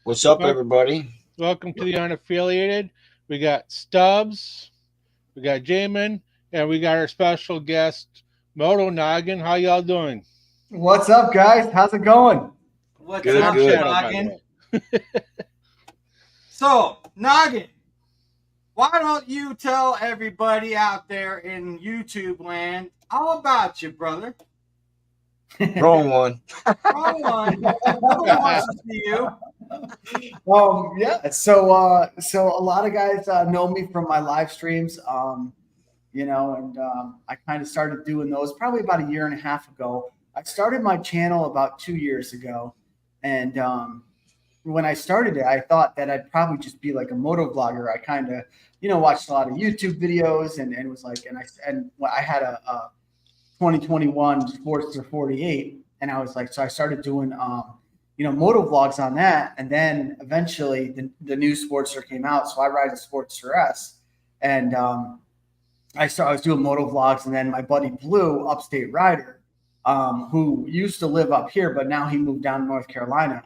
What's up, Wel- everybody? Welcome to the unaffiliated. We got Stubbs, we got Jamin, and we got our special guest, Moto Noggin. How y'all doing? What's up, guys? How's it going? What's Good, I'm up, good. Shadow, by the Noggin? way. So, Noggin, why don't you tell everybody out there in YouTube land all about you, brother? Wrong one. Wrong one. Nobody wants to see you. Yeah. So a lot of guys know me from my live streams. I kind of started doing those probably about a year and a half ago. I started my channel about 2 years ago, and when I started it, I thought that I'd probably just be like a moto vlogger. I kind of, watched a lot of YouTube videos and was like, I had a 2021 Sportster 48, and I was like, so I started doing moto vlogs on that, and then eventually the new Sportster came out, so I ride a Sportster S, and I was doing moto vlogs, and then my buddy Blue, upstate rider, who used to live up here, but now he moved down to North Carolina.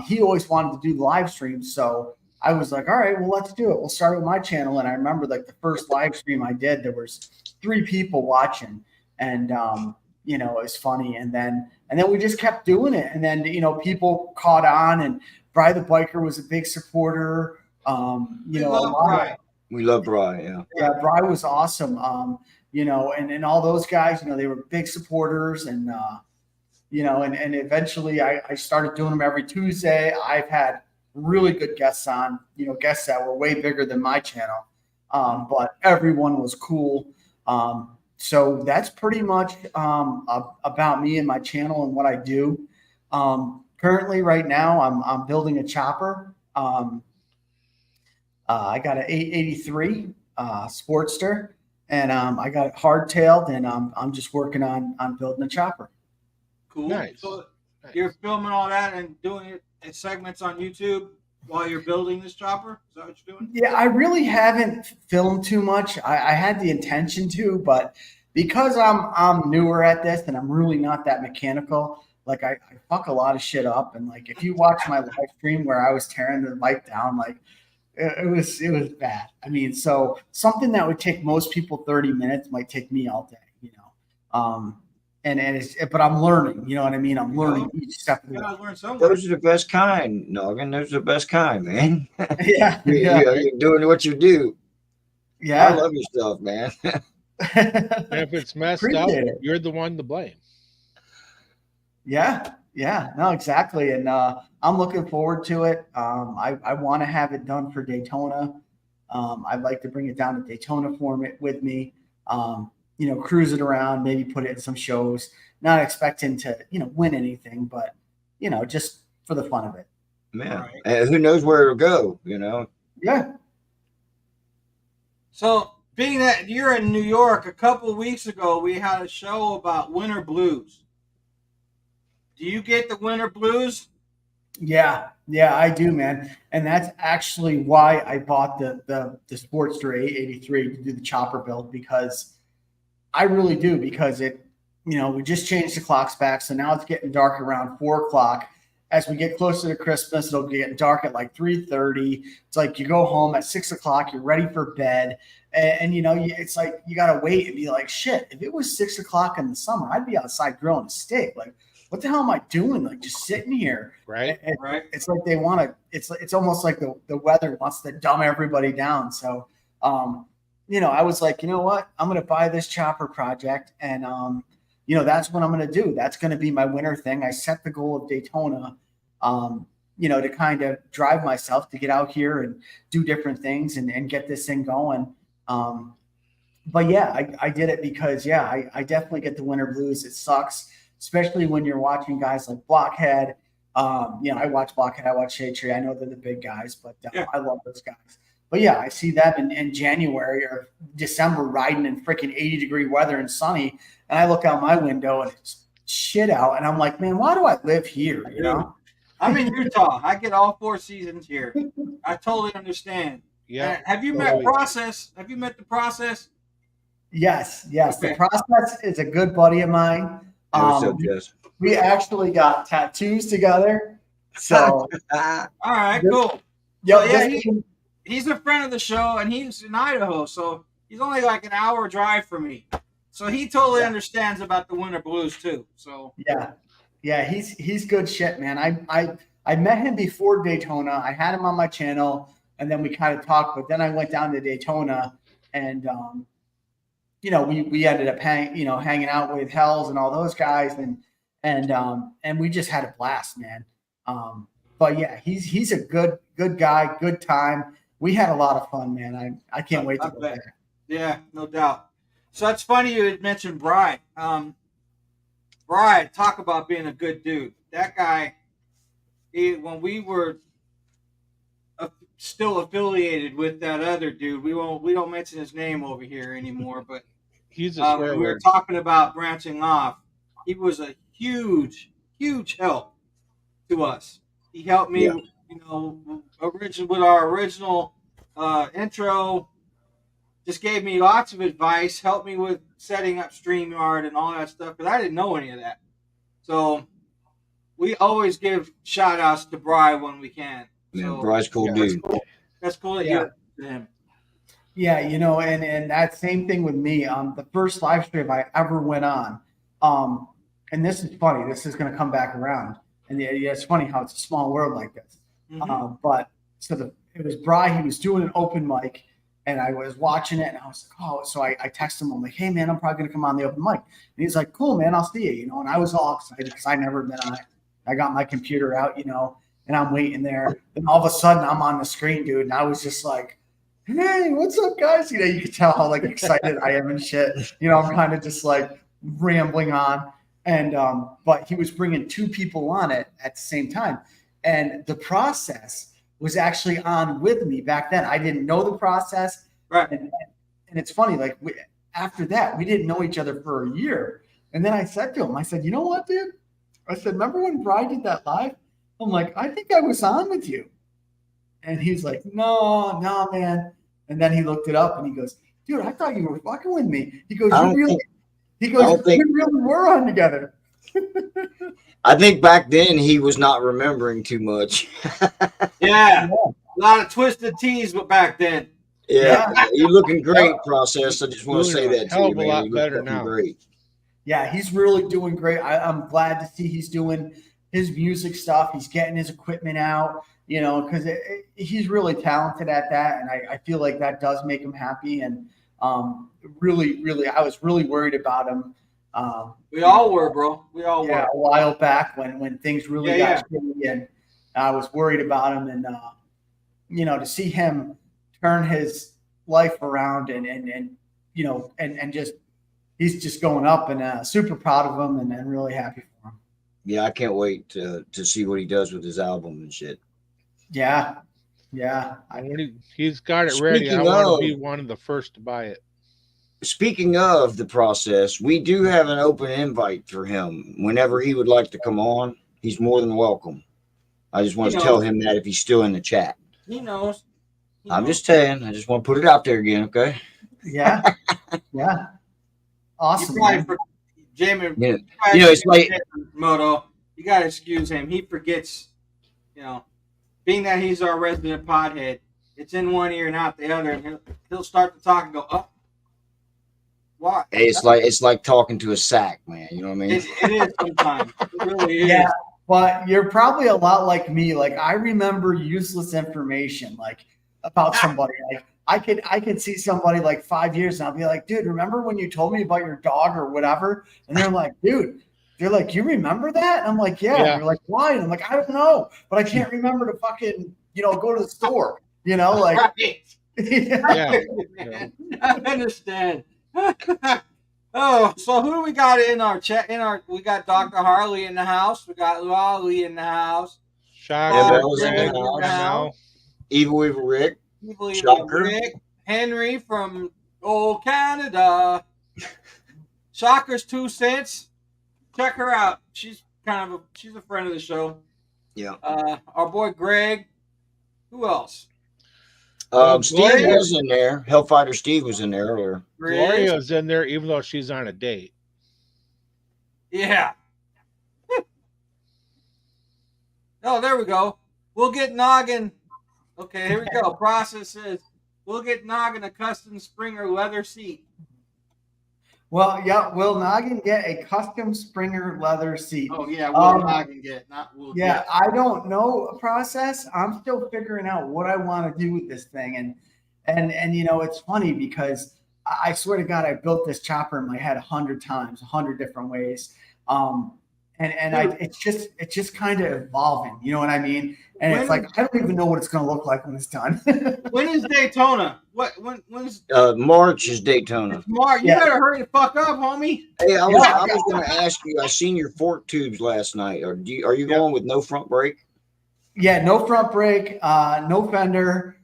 He always wanted to do live streams, so I was like, all right, well, let's do it. We'll start with my channel. And I remember like the first live stream I did, there was 3 people watching, and it was funny. And then we just kept doing it, and then people caught on, and Bry the Biker was a big supporter. We love Brian. We love Brian. Yeah, Bry was awesome. And all those guys, they were big supporters, and and eventually I started doing them every Tuesday. I've had really good guests on, guests that were way bigger than my channel, but everyone was cool. So that's pretty much about me and my channel and what I do. Currently, right now, I'm building a chopper. I got an 883 Sportster, and I got it hardtailed, and I'm just working on building a chopper. Cool. Nice. So Nice. you're filming all that and doing it in segments on YouTube while you're building this chopper? Is that what you're doing? Yeah, I really haven't filmed too much. I had the intention to, but because I'm newer at this and I'm really not that mechanical, like I fuck a lot of shit up. And like if you watch my live stream where I was tearing the mic down, like it was bad. I mean, so something that would take most people 30 minutes might take me all day, but I'm learning, you know what I mean? I'm learning each step of You the way. gotta learn somewhere. Those are the best kind, Noggin. Those are the best kind, man. Yeah, You're doing what you do. I yeah. love your stuff, man. And if it's messed up, Appreciate it. you're the one to blame. Yeah, no, exactly. And I'm looking forward to it. I want to have it done for Daytona. I'd like to bring it down to Daytona format with me. Cruise it around, maybe put it in some shows, not expecting to, win anything, but, just for the fun of it. Man, Right. and who knows where it'll go, Yeah. So, being that you're in New York, a couple weeks ago we had a show about winter blues. Do you get the winter blues? Yeah, I do, man. And that's actually why I bought the Sportster 883 to do the chopper build, because I really do, because it, we just changed the clocks back. So now it's getting dark around 4 o'clock. As we get closer to Christmas, it'll get dark at like 3:30. It's like you go home at 6 o'clock, you're ready for bed. And it's like you got to wait and be like, shit, if it was 6 o'clock in the summer, I'd be outside grilling a steak. Like, what the hell am I doing? Like, just sitting here. Right? Right. It's like they want to, it's almost like the weather wants to dumb everybody down. So, I was like, you know what? I'm going to buy this chopper project, and, that's what I'm going to do. That's going to be my winter thing. I set the goal of Daytona, to kind of drive myself to get out here and do different things and get this thing going. But yeah, I did it because, I definitely get the winter blues. It sucks, especially when you're watching guys like Blockhead. I watch Blockhead, I watch Shade Tree. I know they're the big guys, but I love those guys. But yeah, I see them in January or December riding in freaking 80-degree weather and sunny, and I look out my window and it's shit out, and I'm like, man, why do I live here? I'm in Utah. I get all 4 seasons here. I totally understand. Yeah. Have you met Process? Have you met the Process? Yes. Okay. The Process is a good buddy of mine. What's up, Jess? We actually got tattoos together. So, All right, cool. yeah, So, yeah, he's a friend of the show, and he's in Idaho, so he's only like an hour drive from me. So he totally understands about the winter blues too. So yeah, he's good shit, man. I met him before Daytona. I had him on my channel, and then we kind of talked. But then I went down to Daytona, and we ended up hanging out with Hells and all those guys, and we just had a blast, man. But yeah, he's a good guy, good time. We had a lot of fun, man. I can't wait to go there. Yeah, no doubt. So that's funny you had mentioned Bry. Bry, talk about being a good dude. That guy, when we were still affiliated with that other dude, we don't mention his name over here anymore, but he's a swear when we were word. talking about branching off, he was a huge help to us. He helped me, with our original intro. Just gave me lots of advice, helped me with setting up StreamYard and all that stuff, because I didn't know any of that. So we always give shout outs to Bry when we can. Man, Bry's cool dude. That's cool that you to him. Yeah, and that same thing with me. The first live stream I ever went on, and this is funny. This is going to come back around, and it's funny how it's a small world like this. Mm-hmm. But it was Bry. He was doing an open mic, and I was watching it, and I was like, oh. So I texted him. I'm like, hey man, I'm probably going to come on the open mic, and he's like, cool man, I'll see you. And I was all excited because I never been on it. I got my computer out, and I'm waiting there. And all of a sudden, I'm on the screen, dude, and I was just like, hey, what's up, guys? You could tell how excited I am and shit. I'm kind of just rambling on. And but he was bringing two people on it at the same time, and the process was actually on with me back then. I didn't know the process, right? And it's funny, after that, we didn't know each other for a year. And then I said to him, I said, you know what, dude? I said, remember when Bry did that live? I'm like, I think I was on with you. And he's like, no, man. And then he looked it up and he goes, dude, I thought you were fucking with me. He goes, we really were on together. I think back then he was not remembering too much. Yeah. A lot of twisted teas back then. Yeah. You're looking great, Process. I just want to say that to you, man. A lot better now. Great. Yeah, he's really doing great. I'm glad to see he's doing his music stuff. He's getting his equipment out, because he's really talented at that. And I feel like that does make him happy. And really, I was really worried about him. We all were, bro. We all were. A while back when things really got shitty, and I was worried about him. And, to see him turn his life around and just, he's just going up, and super proud of him and really happy for him. Yeah, I can't wait to see what he does with his album and shit. Yeah. He's got it ready. I want to be one of the first to buy it. Speaking of the Process, we do have an open invite for him. Whenever he would like to come on, he's more than welcome. I just want to tell him that if he's still in the chat. He knows. I'm just saying. I just want to put it out there again, okay? Yeah. Yeah. Awesome. Jamie, it's like Moto. You gotta excuse him. He forgets. Being that he's our resident pothead, it's in one ear and out the other, and he'll start to talk and go, "Oh, what?" Hey, it's like talking to a sack, man. You know what I mean? It is sometimes. It really is. Yeah, but you're probably a lot like me. I remember useless information, about somebody. I could see somebody 5 years and I'll be like, dude, remember when you told me about your dog or whatever? And they're like, dude, you remember that? And I'm like, yeah. And they're like, why? And I'm like, I don't know, but I can't remember to fucking, go to the store, Right. Yeah. I understand. Oh, so who do we got in our chat? We got Dr. Harley in the house. We got Lolly in the house. Shocker. in the house. Evil Rick. Rick, Henry from old Canada. Shocker's 2 cents. Check her out. She's she's a friend of the show. Yeah. Our boy Greg. Who else? Steve was in there. Hellfighter Steve was in there earlier. Gloria's in there, even though she's on a date. Yeah. Oh, there we go. We'll get Noggin. Okay, here we go. Process says we'll get Noggin a custom Springer leather seat. Well, yeah, will Noggin get a custom Springer leather seat? Oh yeah, will Noggin get, not will Yeah, get. I don't know a process. I'm still figuring out what I want to do with this thing, and you know, it's funny because I swear to God, I built this chopper in my head 100 times, 100 different ways. It's just kind of evolving. You know what I mean? And it's like I don't even know what it's going to look like when it's done. When is Daytona? When's March is Daytona. March? You better hurry the fuck up, homie. Hey, I was going to ask you. I seen your fork tubes last night. Are you going with no front brake? Yeah, no front brake, no fender.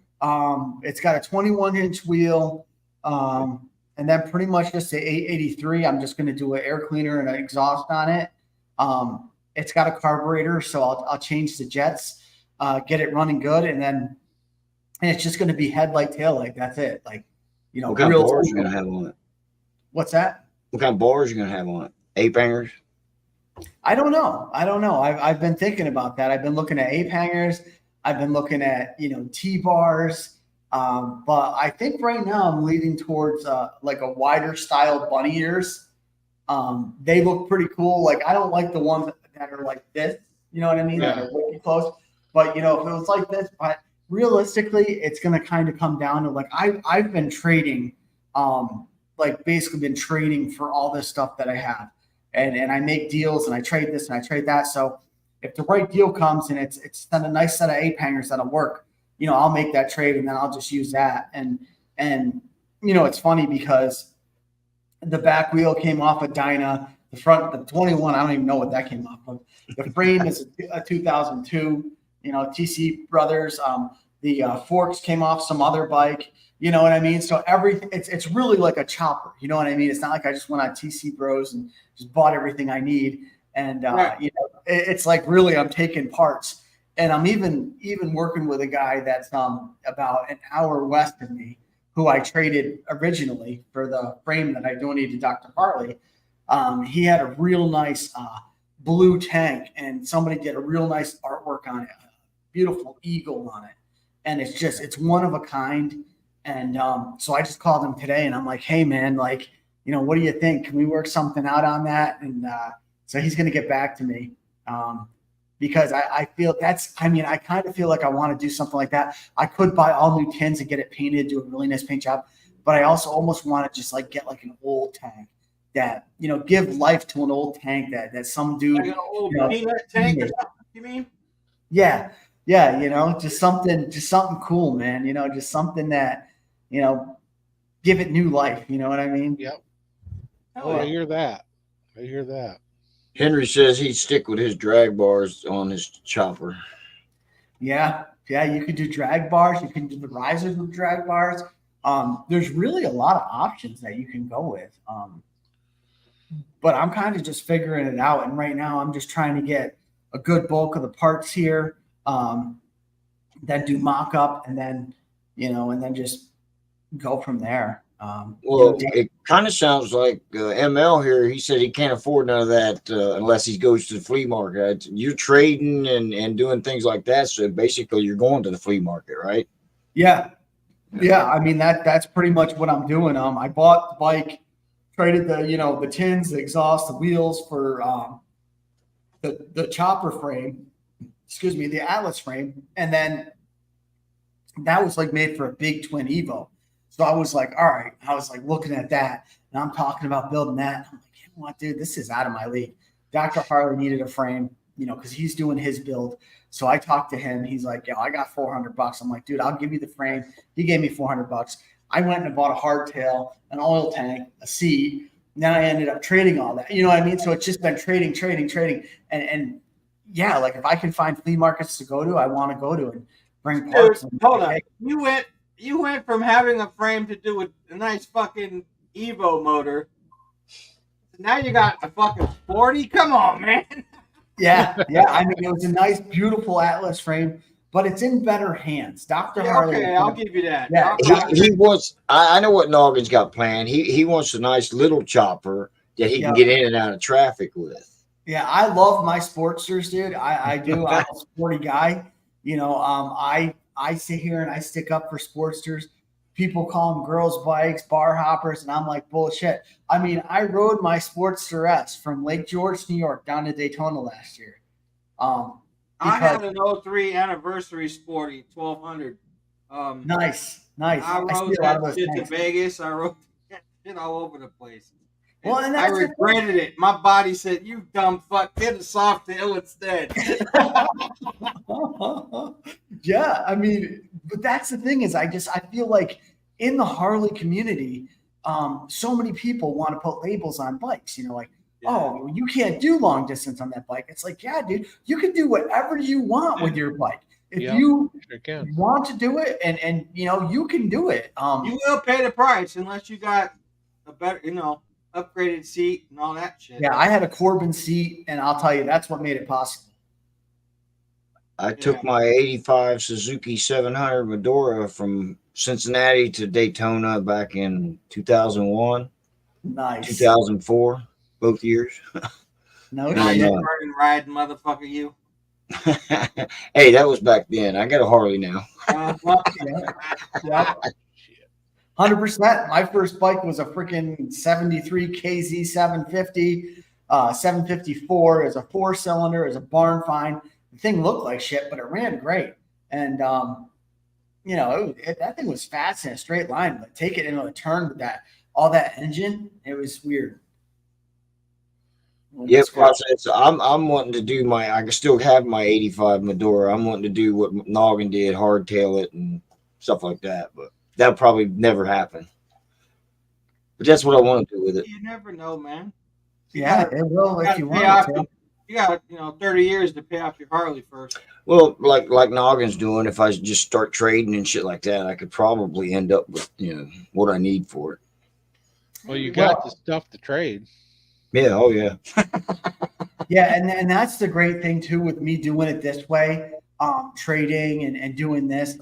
It's got a 21-inch wheel, and then pretty much just a 883. I'm just going to do an air cleaner and an exhaust on it. It's got a carburetor, so I'll change the jets, get it running good, and it's just going to be headlight, tail light. That's it. Like, you know, What kind of bars you going to have on it? What's that? What kind of bars you going to have on it? Ape hangers? I don't know. I've been thinking about that. I've been looking at ape hangers. I've been looking at, you know, T-bars. But I think right now I'm leaning towards like a wider style bunny ears. They look pretty cool. Like, I don't like the ones that are like this, you know what I mean? Yeah. That are way close. But, you know, if it was like this, but realistically, it's going to kind of come down to like, I've been trading, like basically been trading for all this stuff that I have. And I make deals and I trade this and I trade that. So if the right deal comes and it's a nice set of ape hangers that'll work, you know, I'll make that trade and then I'll just use that. And you know, it's funny because the back wheel came off a Dyna. The front, the 21, I don't even know what that came off of. The frame is a 2002, you know, TC Brothers. The forks came off some other bike. You know what I mean? So everything, it's really like a chopper. You know what I mean? It's not like I just went on TC Bros and just bought everything I need. And Right. you know, it's like really I'm taking parts. And I'm even working with a guy that's about an hour west of me, who I traded originally for the frame that I donated to Dr. Harley. He had a real nice blue tank, and somebody did a real nice artwork on it, a beautiful eagle on it, and it's one of a kind. And so I just called him today, and I'm like, hey man, like, you know, what do you think? Can we work something out on that? And so he's going to get back to me. Because I feel I kind of feel like I want to do something like that. I could buy all new tins and get it painted, do a really nice paint job, but I also almost want to just like get like an old tank that, you know, give life to an old tank that some dude, Like an old you know, peanut tank or something, you mean? yeah, you know, just something cool, man. You know, just something that, you know, give it new life. You know what I mean? Yep. Hell Oh, I yeah. hear that. I hear that. Henry says he'd stick with his drag bars on his chopper. Yeah. You could do drag bars. You can do the risers with drag bars. There's really a lot of options that you can go with. But I'm kind of just figuring it out. And right now I'm just trying to get a good bulk of the parts here, then do mock up and then, you know, and then just go from there. Well, it kind of sounds like ML here. He said he can't afford none of that unless he goes to the flea market. You're trading and doing things like that. So basically you're going to the flea market, right? Yeah. I mean, that's pretty much what I'm doing. I bought the bike, traded the tins, the exhaust, the wheels for the chopper frame, the Atlas frame. And then that was like made for a big twin Evo. So I was like, all right, I was like looking at that and I'm talking about building that. I'm like, you know what, dude, this is out of my league. Dr. Harley needed a frame, you know, because he's doing his build. So I talked to him. He's like, yo, I got $400. I'm like, dude, I'll give you the frame. He gave me $400. I went and bought a hardtail, an oil tank, a seat. Then I ended up trading all that. You know what I mean? So it's just been trading. And yeah, like if I can find flea markets to go to, I want to go to and bring parts. Dude, hold on. You went from having a frame to do a nice fucking Evo motor. Now you got a fucking 40? Come on, man. Yeah. I mean, it was a nice, beautiful Atlas frame, but it's in better hands. Dr. Harley. Okay, I'll give you that. Yeah. He wants, I know what Noggin's got planned. He wants a nice little chopper that he can get in and out of traffic with. Yeah, I love my Sportsters, dude. I do. I'm a sporty guy. You know, I sit here and I stick up for Sportsters. People call them girls' bikes, bar hoppers, and I'm like, bullshit. I mean, I rode my Sportster S from Lake George, New York, down to Daytona last year. Um, I because had an '03 anniversary Sporty 1200. nice, nice. I I see rode a lot that of those shit to things. Vegas. I rode that shit all over the place. Well, And and I that's the regretted it. My body said, "You dumb fuck, get a soft tail instead." yeah, I mean, but that's the thing is I feel like in the Harley community, so many people want to put labels on bikes, you know, like, oh, you can't do long distance on that bike. It's like, yeah, dude, you can do whatever you want with your bike. If Yep, you sure can. want to do it and you know, you can do it. You will pay the price unless you got a better, upgraded seat and all that shit. Yeah, I had a Corbin seat, and I'll tell you, that's what made it possible. I took my 85 Suzuki 700 Medora from Cincinnati to Daytona back in 2001, Nice. 2004, both years. No And, shit. Burning ride, motherfucker, you. Hey, that was back then. I got a Harley now. Yeah. 100%. My first bike was a freaking 73 KZ 750. 754 is a 4-cylinder, is a barn find. The thing looked like shit, but it ran great. And, you know, that thing was fast in a straight line, but take it into a turn with all that engine, it was weird. Yep, so I'm wanting to do I can still have my 85 Medora. I'm wanting to do what Noggin did, hardtail it and stuff like that, but that'll probably never happen. But that's what I want to do with it. You never know, man. Yeah, it will if you want to. You got 30 years to pay off your Harley first. Well, like Noggin's doing, if I just start trading and shit like that, I could probably end up with what I need for it. Well, you got the stuff to trade. Yeah, oh yeah. Yeah, and that's the great thing too with me doing it this way, trading and doing this.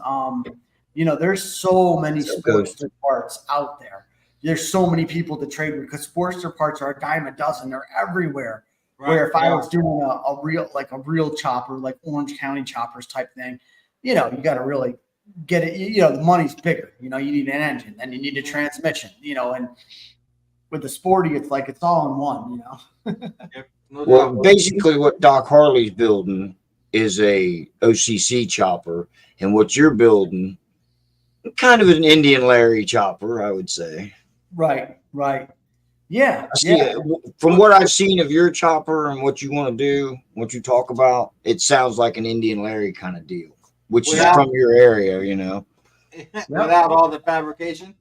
There's so many Sportster parts out there. There's so many people to trade with because Sportster parts are a dime a dozen. They're everywhere. Right. Where if I was doing a real chopper, like Orange County choppers type thing, you got to really get it. The money's bigger. You need an engine, then you need a transmission. And with the Sporty, it's like it's all in one. Yep. Well, basically, what Doc Harley's building is a OCC chopper, and what you're building, kind of an Indian Larry chopper, I would say. Right. Yeah. From what I've seen of your chopper and what you want to do, what you talk about, it sounds like an Indian Larry kind of deal, which is from your area, Without all the fabrication.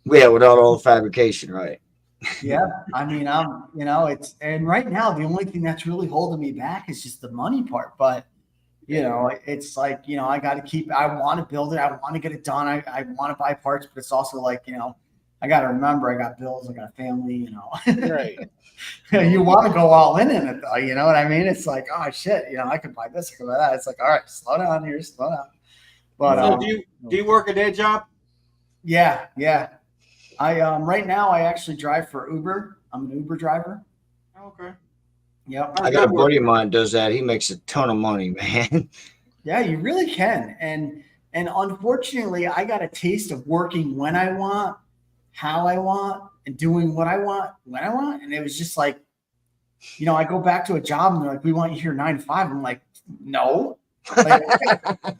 Yeah, without all the fabrication, right? Yeah, I mean, and right now the only thing that's really holding me back is just the money part. But it's like I got to keep. I want to build it. I want to get it done. I want to buy parts, but it's also like I got to remember I got bills. I got a family. Right. You want to go all in it, though. You know what I mean? It's like, oh shit, I could buy this, I could buy that. It's like, all right, slow down here, slow down. But so do you work a day job? Yeah. I right now I actually drive for Uber. I'm an Uber driver. Okay. Yep. I got a buddy of mine does that. He makes a ton of money, man. Yeah, you really can. And unfortunately, I got a taste of working when I want, how I want, and doing what I want when I want. And it was just like, I go back to a job and they're like, we want you here 9 to 5. I'm like, no. Like,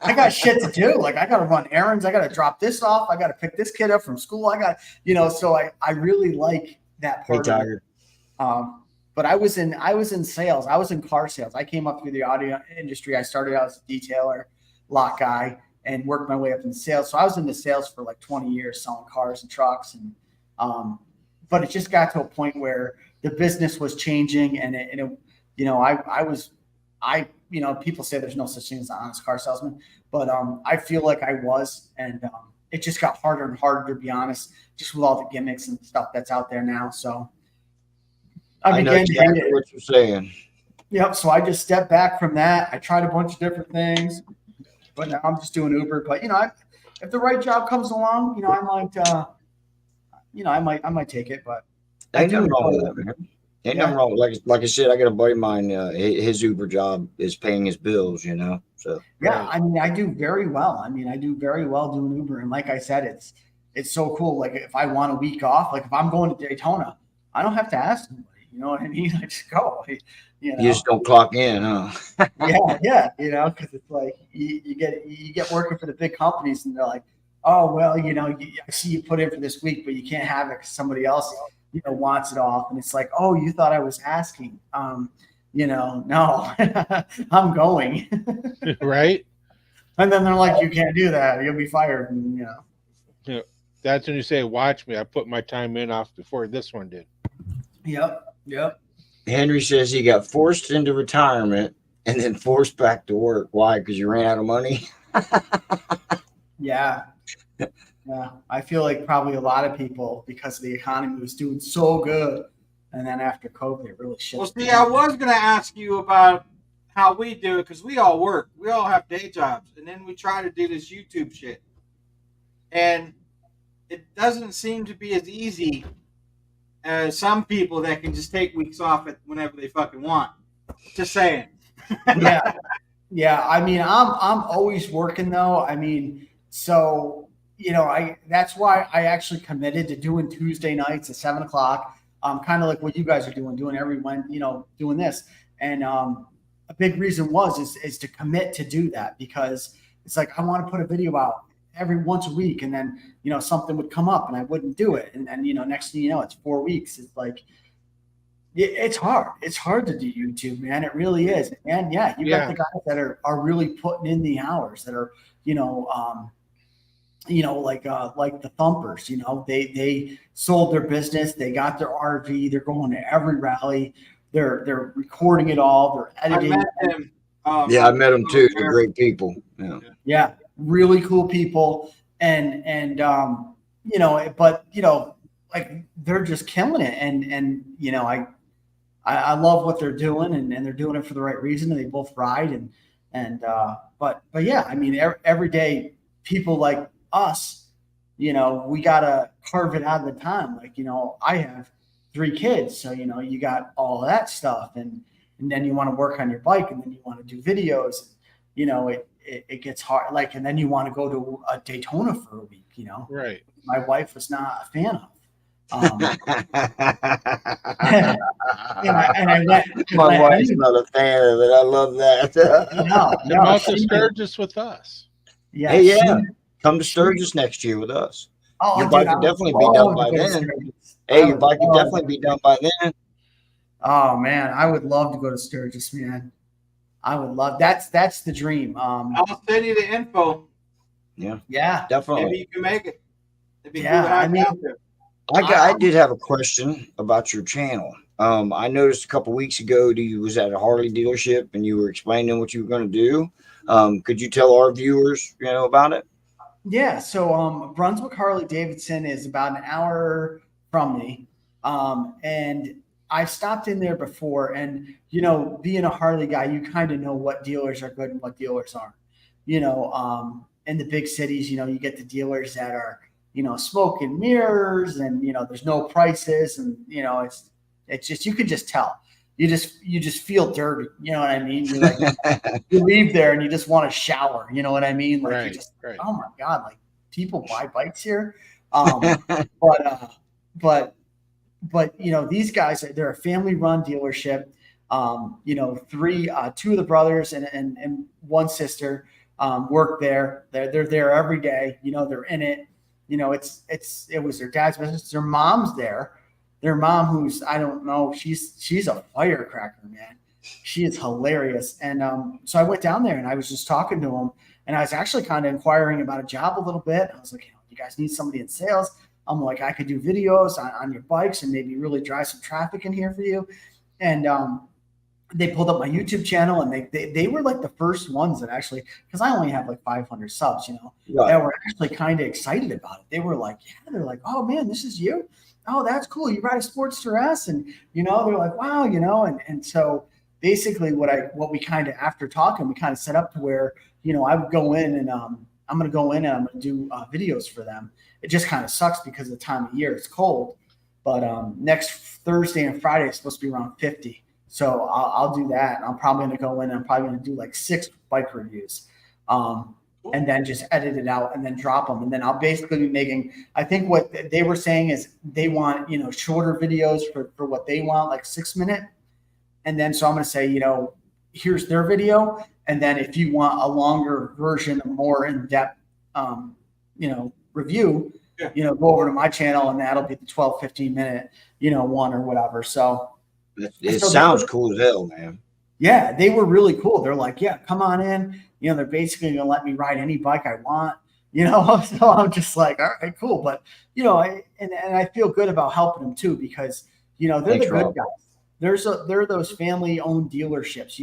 I got shit to do. Like I got to run errands. I got to drop this off. I got to pick this kid up from school. I got, so I really like that part. Hey, Tiger. But I was in sales. I was in car sales. I came up through the audio industry. I started out as a detailer, lot guy, and worked my way up in sales. So I was in the sales for like 20 years selling cars and trucks. And, but it just got to a point where the business was changing and people say there's no such thing as an honest car salesman, but I feel like I was, and it just got harder and harder to be honest, just with all the gimmicks and stuff that's out there now. So I know exactly what you're saying. Yep. So I just stepped back from that. I tried a bunch of different things, but now I'm just doing Uber. But if the right job comes along, I might take it. But I do wrong with that, man. Ain't Yeah. nothing wrong. Like I said, I got a buddy of mine. His Uber job is paying his bills. So Yeah, Right. I mean, I do very well. I mean, I do very well doing Uber, and like I said, it's so cool. Like if I want a week off, like if I'm going to Daytona, I don't have to ask anybody. You know what I mean? I just go. You you just know? don't clock in, huh? Yeah. You know, because it's like you get working for the big companies, and they're like, oh well, I see you put in for this week, but you can't have it because somebody else wants it off, and it's like, oh, you thought I was asking. No, I'm going. Right. And then they're like, you can't do that. You'll be fired. And, Yeah. That's when you say, "Watch me." I put my time in off before this one did. Yep. Henry says he got forced into retirement and then forced back to work. Why? Because you ran out of money. Yeah. Yeah. I feel like probably a lot of people, because the economy was doing so good. And then after COVID, it really shit. Well, see, I was going to ask you about how we do it because we all work. We all have day jobs. And then we try to do this YouTube shit. And it doesn't seem to be as easy as some people that can just take weeks off at whenever they fucking want. Just saying. Yeah. Yeah. I mean, I'm always working though. I mean, so, that's why I actually committed to doing Tuesday nights at 7:00. Kind of like what you guys are doing everyone, doing this. And a big reason is to commit to do that, because it's like, I want to put a video out every once a week, and then, something would come up and I wouldn't do it. And then, next thing you know, it's 4 weeks. It's like, it's hard. It's hard to do YouTube, man. It really is. And yeah, you got the guys that are really putting in the hours, that are, like the Thumpers, they sold their business. They got their RV. They're going to every rally. They're recording it all. They're editing. I met them. Yeah, I met them too. They're great people. Yeah, really cool people. And but like they're just killing it. And I love what they're doing, and they're doing it for the right reason. And they both ride but yeah, I mean, every day people like us, we gotta carve it out of the time. Like, I have 3 kids, so you got all that stuff, and then you want to work on your bike, and then you want to do videos. It gets hard. Like, and then you want to go to a Daytona for a week. Right. My wife was not a fan of. And I went. My wife's not a fan of it. I love that. Come out to Sturgis with us. Yeah. Hey, yeah. Come to Sturgis next year with us. Oh, your bike could definitely be done by then. Hey, your bike could definitely be done by then. Oh man, I would love to go to Sturgis, man. I would love. That's the dream. I'll send you the info. Yeah, definitely. Maybe you can make it. I mean, I did have a question about your channel. I noticed a couple weeks ago you was at a Harley dealership and you were explaining what you were going to do. Could you tell our viewers, about it? Yeah. So Brunswick Harley Davidson is about an hour from me. And I stopped in there before, and being a Harley guy, you kind of know what dealers are good and what dealers aren't. In the big cities, you get the dealers that are, smoke and mirrors, and there's no prices, and it's just, you could just tell. You just feel dirty. You know what I mean? You're like, you leave there and you just want to shower. You know what I mean? Like, right. Oh my God, like people buy bikes here. But these guys, they're a family run dealership. Two of the brothers and one sister work there. They're there every day. They're in it. It was their dad's business. Their mom's there. Their mom, who's, I don't know, she's a firecracker, man. She is hilarious. And so I went down there and I was just talking to him, and I was actually kind of inquiring about a job a little bit. I was like, you guys need somebody in sales? I'm like, I could do videos on your bikes and maybe really drive some traffic in here for you. And they pulled up my YouTube channel, and they were like the first ones that actually, because I only have like 500 subs, right, that were actually kind of excited about it. They were like, they're like, oh man, this is you. Oh, that's cool. You ride a Sportster S, and they're like, wow, and so basically what we kind of, after talking, we kind of set up to where, I would go in and I'm going to do videos for them. It just kind of sucks because of the time of year, it's cold. But next Thursday and Friday is supposed to be around 50. So I'll do that. And I'm probably going to go in and I'm probably going to do like 6 bike reviews. And then just edit it out and then drop them. And then I'll basically be making, I think what they were saying is they want, shorter videos for what they want, like 6-minute. And then, so I'm going to say, here's their video. And then if you want a longer version, a more in-depth, review, go over to my channel and that'll be the 12, 15-minute, one or whatever. So it sounds cool as hell, man. Yeah, they were really cool. They're like, yeah, come on in. They're basically going to let me ride any bike I want, so I'm just like, all right, cool. But, and I feel good about helping them too, because, they're the good guys. They're those family owned dealerships,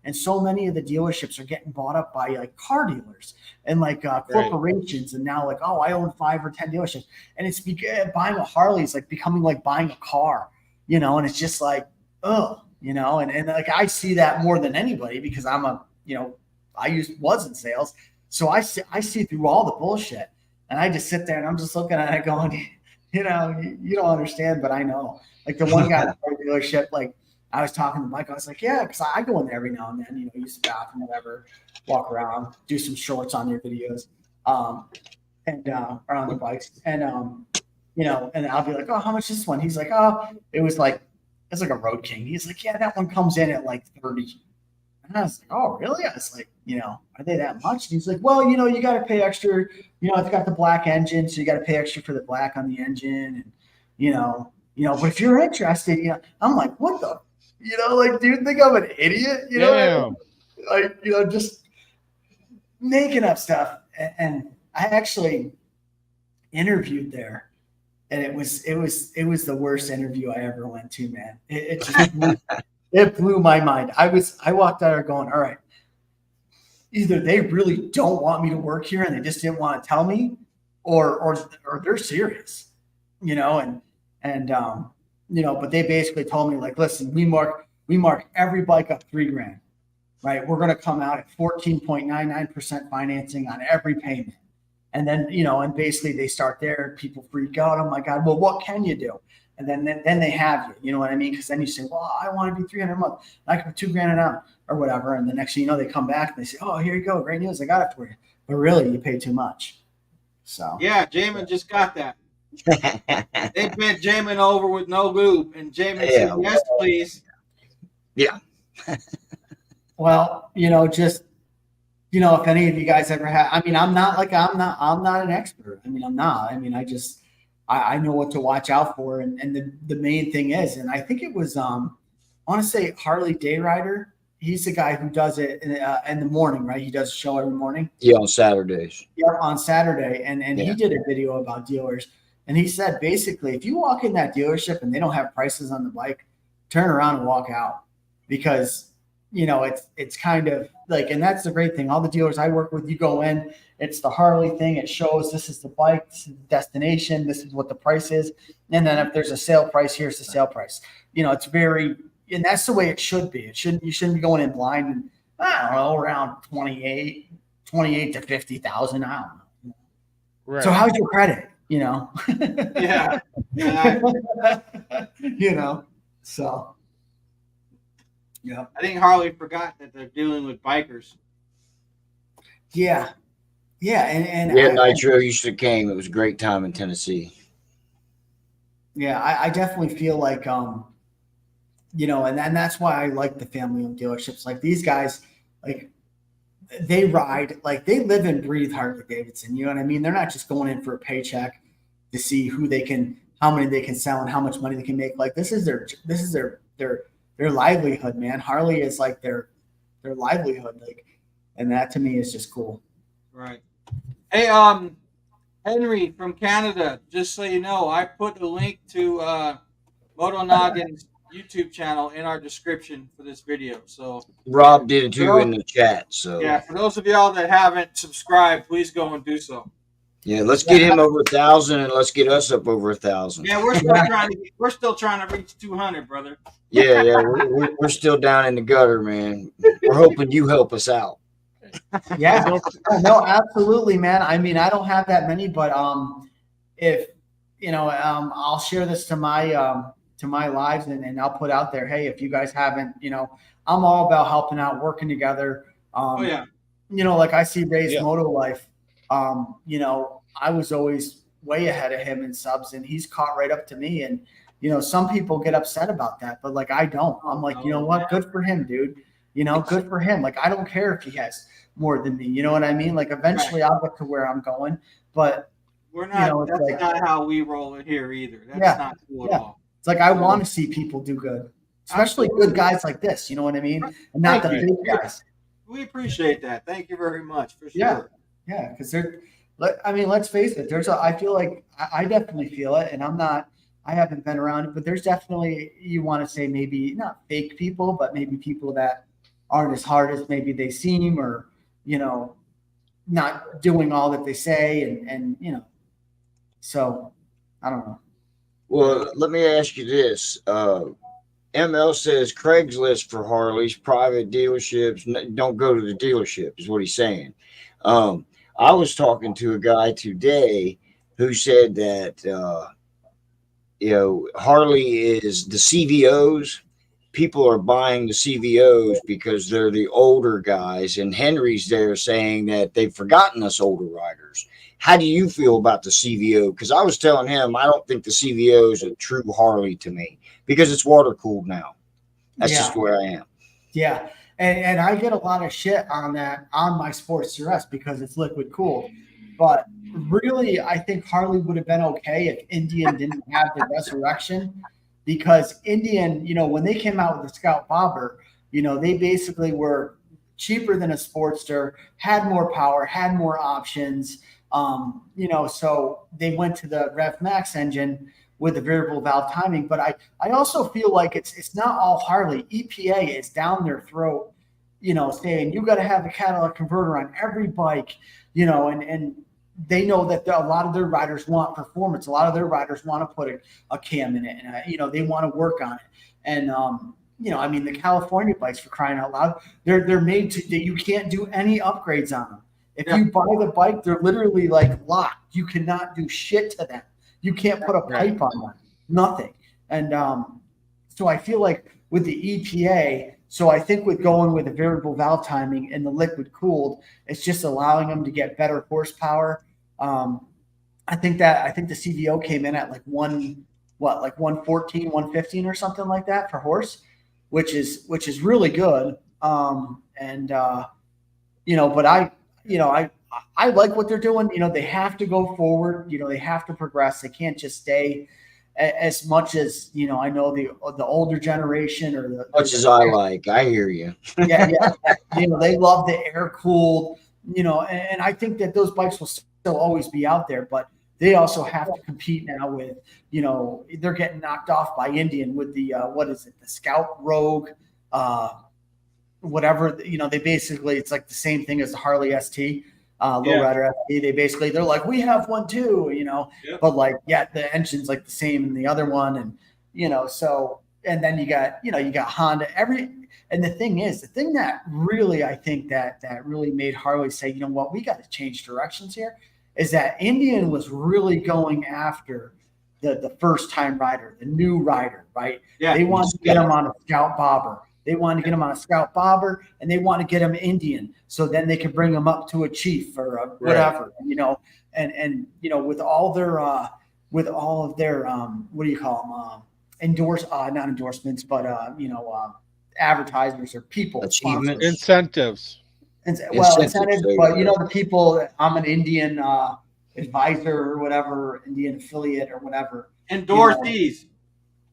and so many of the dealerships are getting bought up by like car dealers and like corporations. And now like, oh, I own 5 or 10 dealerships, and it's buying a Harley is like becoming like buying a car, and it's just like, oh, and like, I see that more than anybody because I'm was in sales. So I see through all the bullshit, and I just sit there and I'm just looking at it going, you don't understand, but I know. Like the one guy at the dealership, like I was talking to Mike, I was like, yeah, because I go in there every now and then, use the bathroom, whatever, walk around, do some shorts on their videos, and or on the bikes, and and I'll be like, oh, how much is this one? He's like, oh, it's like a Road King. He's like, yeah, that one comes in at like 30. And I was like, oh, really? I was like, are they that much? And he's like, well, you got to pay extra. It's got the black engine, so you got to pay extra for the black on the engine, and but if you're interested, I'm like, what the, like, do you think I'm an idiot? Like, just making up stuff. And I actually interviewed there, and it was the worst interview I ever went to, man. It just it blew my mind. I walked out there going, all right, either they really don't want me to work here and they just didn't want to tell me, or they're serious, but they basically told me, like, listen, we mark every bike up $3,000, right? We're going to come out at 14.99% financing on every payment. And then, and basically they start there, people freak out. Oh my God, well, what can you do? And then they have you, you know what I mean? Because then you say, well, I want to do $300 a month. I can put $2,000 an hour or whatever. And the next thing you know, they come back and they say, oh, here you go. Great news. I got it for you. But really, you pay too much. So yeah, Jamin just got that. They bent Jamin over with no lube, and Jamin said, yes, please. Yeah. Well, just, if any of you guys ever had, I'm not an expert. I'm not. I know what to watch out for. And the main thing is, and I think it was, I want to say Harley Day Rider. He's the guy who does it in the morning, right? He does a show every morning. Yeah, on Saturdays. Yeah, on Saturday. And he did a video about dealers. And he said, basically, if you walk in that dealership and they don't have prices on the bike, turn around and walk out. Because, it's kind of like, and that's the great thing. All the dealers I work with, you go in, it's the Harley thing. It shows this is the bike, this is the destination, this is what the price is. And then if there's a sale price, here's the sale price. It's very, and that's the way it should be. You shouldn't be going in blind and, I don't know, around 28 to 50,000. I don't know. Right. So how's your credit? Yeah. So. Yeah. I think Harley forgot that they're dealing with bikers. Yeah. Yeah. And Nitro, you should have came. It was a great time in Tennessee. Yeah, I definitely feel like, and that's why I like the family-owned dealerships. Like these guys, like they ride, like they live and breathe Harley Davidson. You know what I mean? They're not just going in for a paycheck to see how many they can sell and how much money they can make. Like this is their livelihood, man. Harley is like their livelihood. Like, and that to me is just cool. Right. Hey, Henry from Canada, just so you know, I put a link to Moto Noggin's YouTube channel in our description for this video. So Rob did it too in the chat. So yeah, for those of y'all that haven't subscribed, please go and do so. Yeah, let's get him over 1,000 and let's get us up over 1,000. Yeah, we're still trying to reach 200, brother. Yeah, we're still down in the gutter, man. We're hoping you help us out. Yeah, no, absolutely, man. I don't have that many, but if I'll share this to my lives, and I'll put out there, hey, if you guys haven't, I'm all about helping out, working together. Oh yeah. Like I see Ray's Yeah. Moto Life. I was always way ahead of him in subs, and he's caught right up to me. And some people get upset about that, but like I don't. I'm like, you know what? Good for him, dude. Good for him. Like I don't care if he has more than me. You know what I mean? Like eventually I'll get to where I'm going, but we're not. it's That's like, not how we roll it here either. That's not cool at all. It's like I want to see people do good, especially good guys like this. You know what I mean? And not the big guys. We appreciate that. Thank you very much for sure. Yeah, because let's face it. I feel like I definitely feel it, and I haven't been around it, but there's definitely, you want to say maybe not fake people, but maybe people that aren't as hard as maybe they seem, or not doing all that they say, and so I don't know. Well, let me ask you this. ML says Craigslist for Harleys, private dealerships, don't go to the dealership, is what he's saying. I was talking to a guy today who said that, Harley is the CVOs. People are buying the CVOs because they're the older guys, and Henry's there saying that they've forgotten us older riders. How do you feel about the CVO? Because I was telling him I don't think the CVO is a true Harley to me because it's water cooled now. That's just where I am. Yeah, and I get a lot of shit on that on my Sports Dress because it's liquid cooled, but really I think Harley would have been okay if Indian didn't have the resurrection. Because Indian, when they came out with the Scout Bobber, they basically were cheaper than a Sportster, had more power, had more options. So they went to the Rev Max engine with the variable valve timing. But I also feel like it's not all Harley. EPA is down their throat, saying you got to have a catalytic converter on every bike, and they know that a lot of their riders want performance. A lot of their riders want to put a cam in it, and they want to work on it. And the California bikes, for crying out loud, they're made to that you can't do any upgrades on them. If you buy the bike, they're literally like locked. You cannot do shit to them. You can't put a pipe on them, nothing. And so I feel like with the EPA. So I think with going with the variable valve timing and the liquid cooled, it's just allowing them to get better horsepower. I think the CVO came in at like 114, 115 or something like that for horse, which is really good. But I like what they're doing. They have to go forward. They have to progress. They can't just stay as much as, I know the older generation or the much as I like. I hear you. Yeah. They love the air cooled, and I think that those bikes will still always be out there, but they also have to compete now with, they're getting knocked off by Indian with the, the Scout Rogue, whatever, they basically, it's like the same thing as the Harley ST, Lowrider ST. They're like, we have one too, but the engine's like the same in the other one. And, so, and then you got Honda, and the thing that really, I think that really made Harley say, you know what, we got to change directions here, is that Indian was really going after the first time rider, the new rider, right? Yeah. They wanted to get him on a Scout Bobber. They wanted to get him on a Scout Bobber, and they want to get him Indian, so then they could bring him up to a Chief or a whatever, and with all their what do you call them, not endorsements, but advertisers or people, achievements, incentives. Incentives, but the people. I'm an Indian advisor or whatever, Indian affiliate or whatever. Endorsees.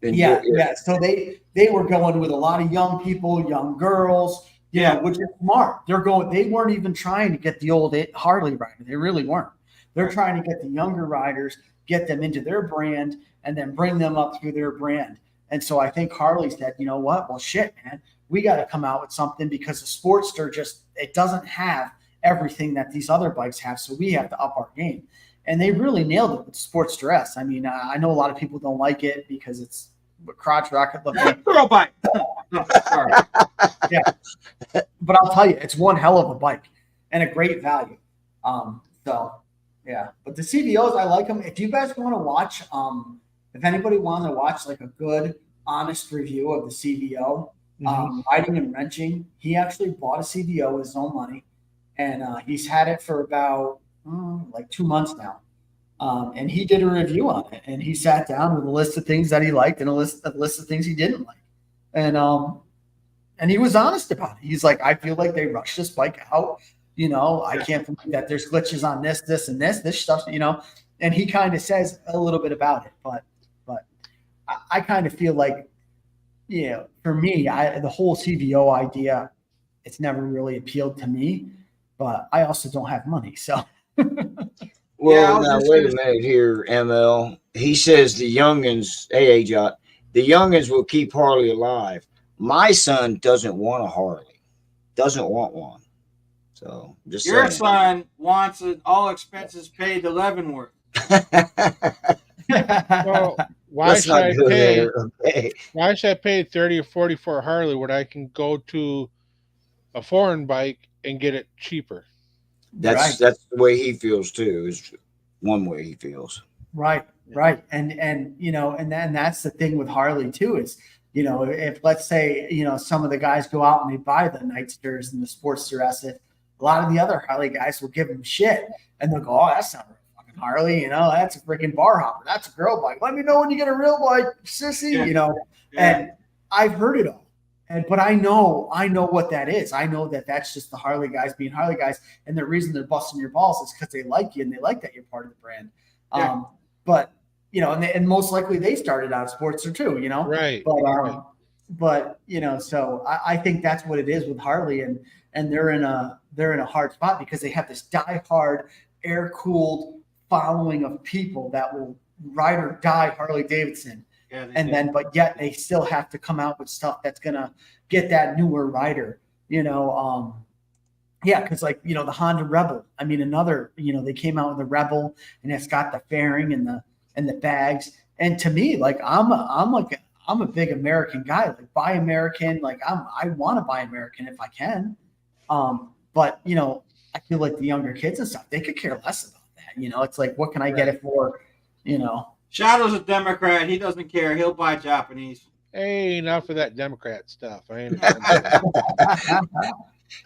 Yeah. So they were going with a lot of young people, young girls, which is smart. They weren't even trying to get the old Harley rider. They really weren't. They're trying to get the younger riders, get them into their brand, and then bring them up through their brand. And so I think Harley said, you know what? Well, shit, man, we got to come out with something, because the Sportster it doesn't have everything that these other bikes have. So we have to up our game. And they really nailed it with the Sportster S. I mean, I know a lot of people don't like it because it's crotch rocket looking. Girl bike. Sorry. Yeah. But I'll tell you, it's one hell of a bike and a great value. So Yeah, but the CVOs, I like them. If you guys want to watch, if anybody wants to watch like a good, honest review of the CVO, riding and wrenching, he actually bought a CVO with his own money, and he's had it for about like 2 months now. And he did a review on it, and he sat down with a list of things that he liked and a list of things he didn't like, and he was honest about it. He's like, I feel like they rushed this bike out. I can't believe that there's glitches on this, and this stuff, and he kind of says a little bit about it, but I kind of feel like, for me, the whole CVO idea, it's never really appealed to me, but I also don't have money. So, well, now wait a minute here, ML. He says the youngins, hey, Jot, the youngins will keep Harley alive. My son doesn't want a Harley, doesn't want one. So just your saying. son wants an all expenses paid to Leavenworth. Well, why should I pay? There. Okay. Why should I pay 30 or 40 for a Harley when I can go to a foreign bike and get it cheaper? That's the way he feels too. Is one way he feels. Right. And that's the thing with Harley too is, if let's say, some of the guys go out and they buy the Nightsters and the Sportster S, a lot of the other Harley guys will give them shit, and they'll go, "Oh, that's not a fucking Harley, that's a freaking bar hopper. That's a girl bike. Let me know when you get a real bike, sissy." Yeah. And I've heard it all, but I know what that is. I know that that's just the Harley guys being Harley guys, and the reason they're busting your balls is because they like you and they like that you're part of the brand. Yeah. But and most likely they started out Sportster too, Right. But so I think that's what it is with Harley, and they're in a hard spot because they have this die-hard, air-cooled following of people that will ride or die Harley Davidson. Yeah, but yet they still have to come out with stuff that's gonna get that newer rider. Because the Honda Rebel. I mean, they came out with the Rebel, and it's got the fairing and the bags. And to me, like I'm a big American guy. Like buy American. Like I want to buy American if I can. But I feel like the younger kids and stuff, they could care less about that. It's like, what can I get it for? Shadow's a Democrat. He doesn't care. He'll buy Japanese. Hey, enough of that Democrat stuff. I ain't.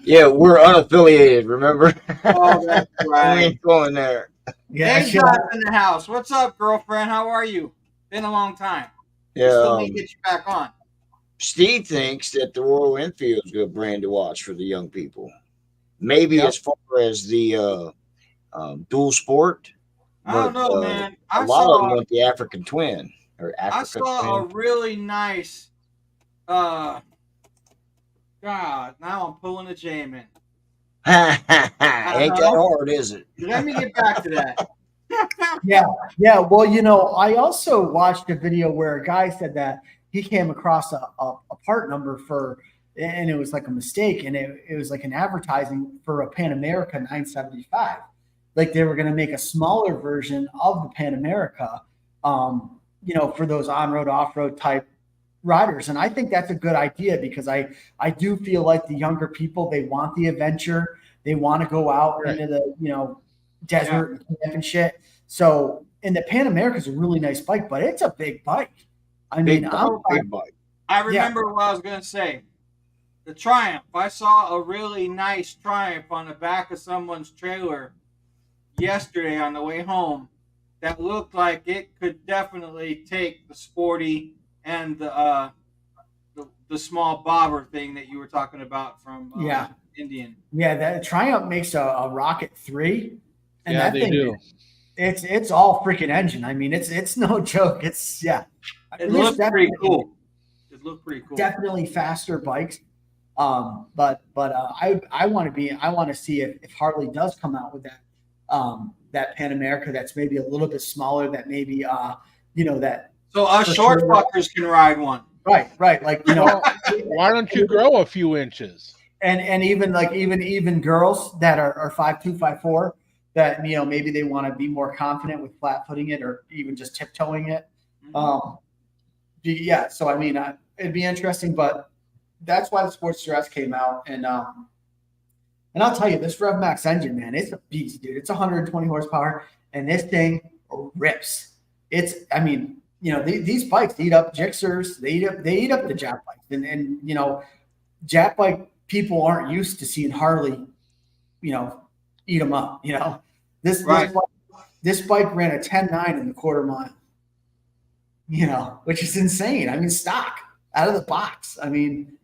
Yeah, we're unaffiliated. Remember? Oh, that's right. We ain't going there. Yeah, Hey, John's in the house. What's up, girlfriend? How are you? Been a long time. Yeah. Still need to get you back on. Steve thinks that the Royal Enfield is a good brand to watch for the young people. Maybe as far as the dual sport. I don't know, man. A lot of them want the African Twin or African I saw Twin. a really nice. God, now I'm pulling a J-man. Ain't that hard, is it? Let me get back to that. Yeah. Well, I also watched a video where a guy said that he came across a part number and it was like a mistake, and it was like an advertising for a Pan America 975. Like they were going to make a smaller version of the Pan America, for those on-road, off-road type riders. And I think that's a good idea because I do feel like the younger people, they want the adventure. They want to go out into the, desert and camp and shit. So, and the Pan America is a really nice bike, but it's a big bike. I mean, big bike. I remember what I was going to say. The Triumph. I saw a really nice Triumph on the back of someone's trailer yesterday on the way home that looked like it could definitely take the sporty and the small bobber thing that you were talking about from Indian. Yeah, that Triumph makes a Rocket 3, and Yeah, that they thing, do. It's all freaking engine. I mean, it's no joke. It looked pretty cool. Definitely faster bikes. But I want to see if Harley does come out with that Pan America that's maybe a little bit smaller, that maybe that. So us short fuckers can ride one. Right. Like why don't you grow a few inches? And even like even girls that are 5'2", 5'4", that maybe they want to be more confident with flat footing it or even just tiptoeing it. Mm-hmm. So I mean, it'd be interesting, but that's why the Sportster S came out, and And I'll tell you, this Rev Max engine, man, it's a beast, dude. It's 120 horsepower, and this thing rips. I mean, these bikes eat up Gixxers. They eat up the Jap bikes, and Jap bike people aren't used to seeing Harley, eat them up. This Right. this bike ran a 10.9 in the quarter mile. Which is insane. I mean, stock out of the box. I mean,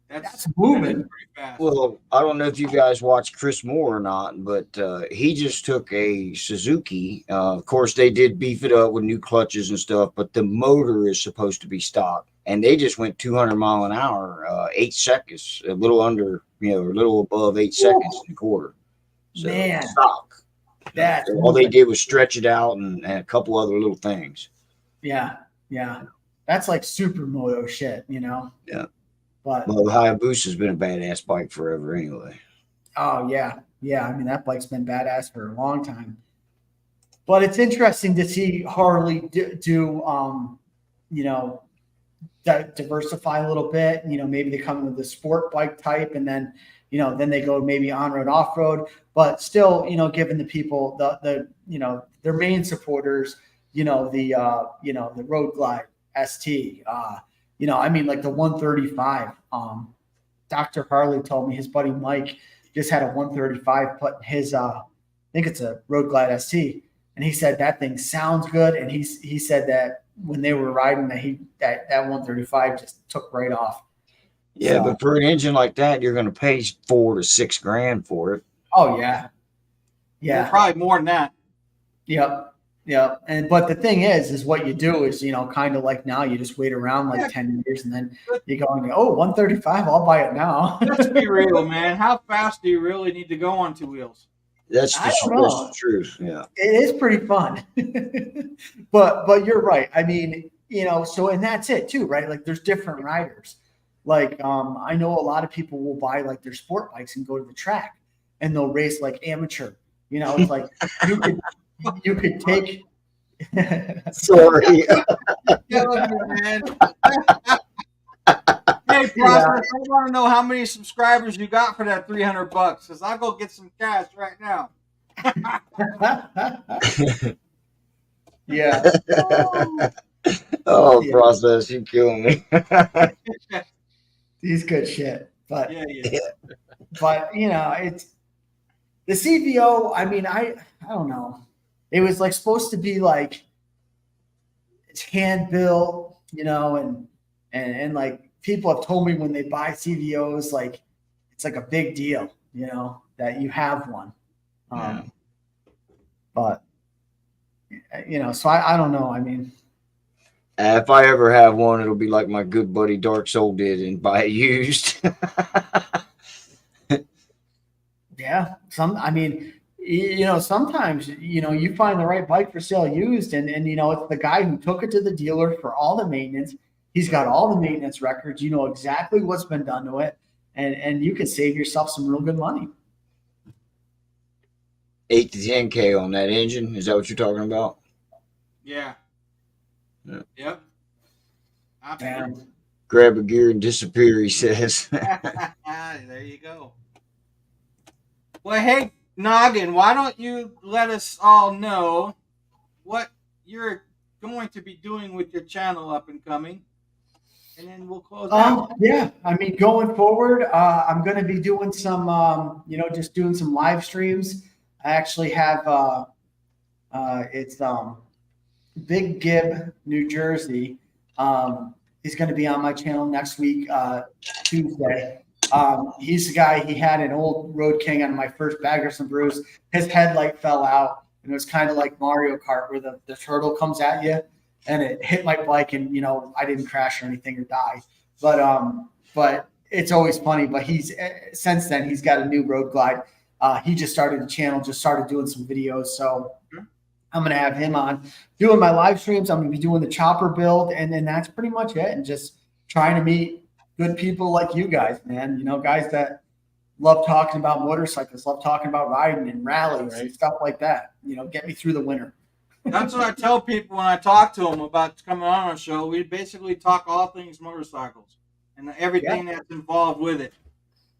that's moving. Pretty fast. Well, I don't know if you guys watch Chris Moore or not, but he just took a Suzuki. Of course, they did beef it up with new clutches and stuff, but the motor is supposed to be stock. And they just went 200 mile an hour, 8 seconds, a little under, a little above 8 seconds in the quarter. So, Man. stock. That's All they did was stretch it out and a couple other little things. Yeah. That's like supermoto shit, Yeah. But Well, the Hayabusa's been a badass bike forever anyway. oh yeah. I mean, that bike's been badass for a long time. But it's interesting to see Harley diversify a little bit. Maybe they come with the sport bike type, and then then they go maybe on road, off road. But still, giving the people their main supporters, the Road Glide ST. I mean, like the 135. Dr. Harley told me his buddy Mike just had a 135 put in his I think it's a Road Glide ST, and he said that thing sounds good, and he said that when they were riding that 135 just took right off. Yeah, but for an engine like that, you're going to pay $4,000 to $6,000 for it. Oh yeah. Well, probably more than that. Yep. But the thing is what you do is, kind of like now you just wait around like 10 years, and then you go and 135, I'll buy it now. Let's be real, man. How fast do you really need to go on two wheels? That's the truth. Yeah, it is pretty fun. but you're right. I mean, so, and that's it too, right? Like there's different riders. Like I know a lot of people will buy like their sport bikes and go to the track, and they'll race like amateur. It's like you could take. Sorry. Killing me, man. Hey, Process, I want to know how many subscribers you got for that $300, because I'll go get some cash right now. Yeah. Oh, Process, you killing me. He's good shit, but Yeah. But it's the CVO. I mean, I don't know. It was like supposed to be like it's hand built, and like people have told me when they buy CVOs, like it's like a big deal, that you have one. But so I don't know. I mean, if I ever have one, it'll be like my good buddy Dark Soul did and buy it used. Yeah. Sometimes, you find the right bike for sale used, and it's the guy who took it to the dealer for all the maintenance. He's got all the maintenance records. You know exactly what's been done to it, and you can save yourself some real good money. 8 to 10K on that engine. Is that what you're talking about? Yeah. Yep. Absolutely. Grab a gear and disappear, he says. There you go. Well, hey, Noggin, why don't you let us all know what you're going to be doing with your channel up and coming, and then we'll close out. Yeah, I mean, going forward, I'm going to be doing some, just doing some live streams. I actually have, it's Big Gib, New Jersey. He's going to be on my channel next week, Tuesday. He's the guy, he had an old Road King on my first Baggers and Brews. His headlight fell out, and it was kind of like Mario Kart where the turtle comes at you, and it hit my bike, and I didn't crash or anything or die. But it's always funny. But since then he's got a new Road Glide. He just started a channel, just started doing some videos. So I'm going to have him on doing my live streams. I'm going to be doing the chopper build, and then that's pretty much it. And just trying to meet good people like you guys, man. Guys that love talking about motorcycles, love talking about riding and rallies and stuff like that. Get me through the winter. That's what I tell people when I talk to them about coming on our show. We basically talk all things motorcycles and everything that's involved with it.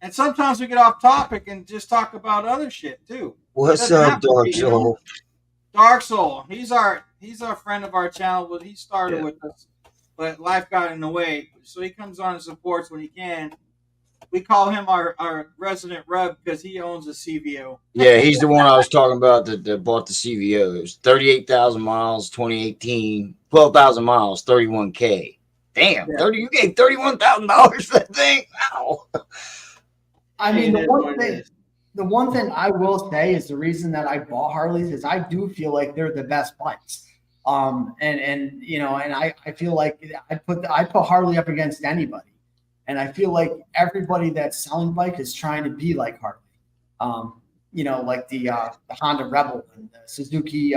And sometimes we get off topic and just talk about other shit too. What's Doesn't up, have to Dark be, you know? Soul? Dark Soul. He's our friend of our channel, but he started Yeah. with us, but life got in the way. So he comes on and supports when he can. We call him our resident rub because he owns a CVO. Yeah, he's the one I was talking about that bought the CVO. It was 38,000 miles, 2018, 12,000 miles, 31K. Damn, Yeah. 30. You gave $31,000 for that thing? Wow. I mean, It is what it is. the one thing I will say is the reason that I bought Harleys is I do feel like they're the best bikes. And you know, and I feel like I put Harley up against anybody, and I feel like everybody that's selling bike is trying to be like Harley. You know, like the Honda Rebel and the Suzuki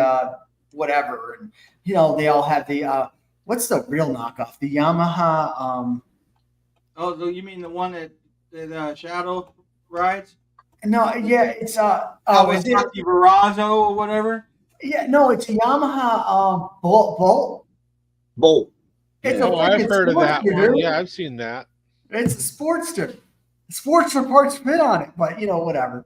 whatever, and you know they all have the what's the real knockoff? The Yamaha. Oh, you mean the one that Shadow rides? No, yeah, it's is it? Kawasaki Verrazzo or whatever. Yeah, no, it's a Yamaha Bolt. Bolt. It's Yeah. a Oh, I've freaking heard of that Sportster, one. dude. Yeah, I've seen that. It's a Sportster. Sportster parts fit on it, but you know, whatever.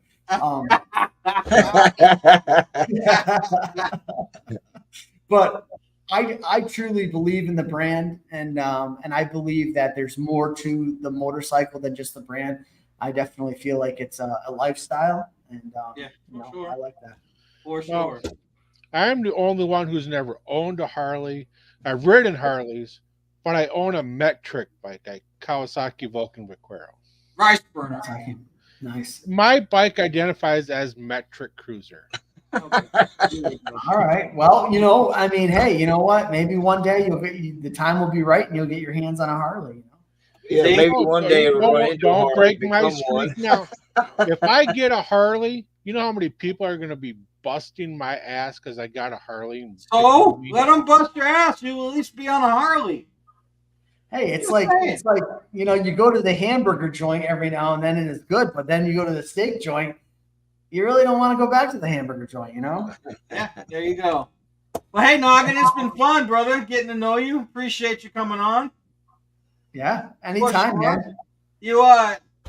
But I truly believe in the brand, and I believe that there's more to the motorcycle than just the brand. I definitely feel like it's a lifestyle, and Yeah, you know, for sure. I like that. For Well, sure. I'm the only one who's never owned a Harley. I've ridden Harleys, but I own a metric bike, a Kawasaki Vulcan Vaquero. Rice burner. Nice. My bike identifies as metric cruiser. Okay. All right. Well, you know, I mean, hey, you know what? Maybe one day the time will be right, and you'll get your hands on a Harley. You know? Yeah, See? maybe one day it'll run into a Don't Harley, break my become streak one. now. If I get a Harley, you know how many people are going to be busting my ass because I got a Harley? And So let them bust your ass. You will at least be on a Harley. Hey, Just saying. it's like you know, you go to the hamburger joint every now and then, and it's good, but then you go to the steak joint, you really don't want to go back to the hamburger joint, you know? Yeah, there you go. Well, hey, Noggin, it's been fun, brother, getting to know you. Appreciate you coming on. Yeah, anytime, man. You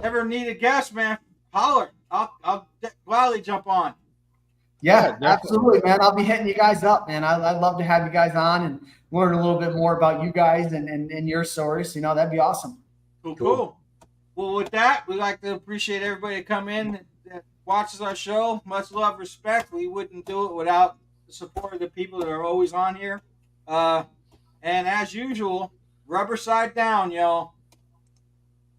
ever need a guest, man? Holler. I'll gladly jump on. Yeah, definitely. absolutely, man. I'll be hitting you guys up, man. I'd love to have you guys on and learn a little bit more about you guys and your stories. You know, that'd be awesome. Cool. Well, with that, we'd like to appreciate everybody that come in that watches our show. Much love, respect. We wouldn't do it without the support of the people that are always on here. And as usual, rubber side down, y'all.